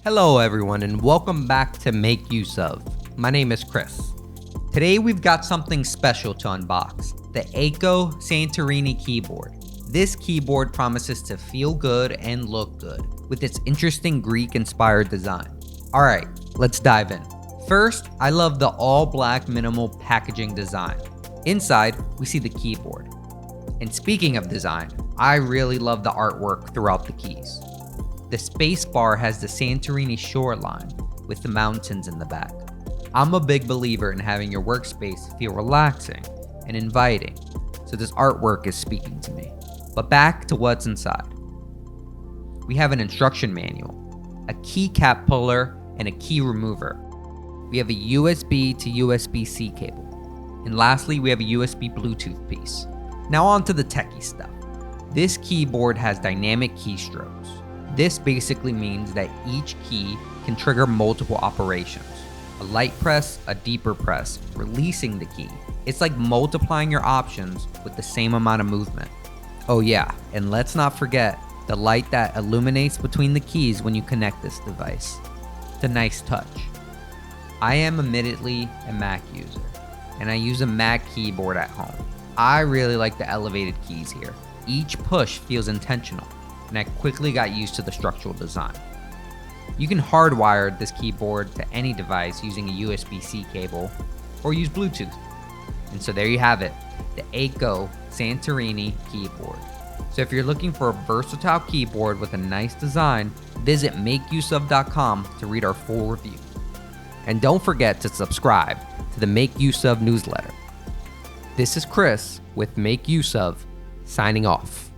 Hello everyone and welcome back to Make Use Of. My name is Chris. Today we've got something special to unbox, the Akko Santorini keyboard. This keyboard promises to feel good and look good with its interesting Greek-inspired design. Alright, let's dive in. First, I love the all-black minimal packaging design. Inside, we see the keyboard. And speaking of design, I really love the artwork throughout the keys. The space bar has the Santorini shoreline with the mountains in the back. I'm a big believer in having your workspace feel relaxing and inviting, so this artwork is speaking to me. But back to what's inside. We have an instruction manual, a keycap puller, and a key remover. We have a USB to USB-C cable. And lastly, we have a USB Bluetooth piece. Now on to the techie stuff. This keyboard has dynamic keystrokes. This basically means that each key can trigger multiple operations. A light press, a deeper press, releasing the key. It's like multiplying your options with the same amount of movement. Oh yeah, and let's not forget the light that illuminates between the keys when you connect this device. It's a nice touch. I am admittedly a Mac user, and I use a Mac keyboard at home. I really like the elevated keys here. Each push feels intentional, and I quickly got used to the structural design. You can hardwire this keyboard to any device using a USB-C cable or use Bluetooth. And so there you have it, the Akko Santorini keyboard. So if you're looking for a versatile keyboard with a nice design, visit makeuseof.com to read our full review. And don't forget to subscribe to the Make Use Of newsletter. This is Chris with Make Use Of, signing off.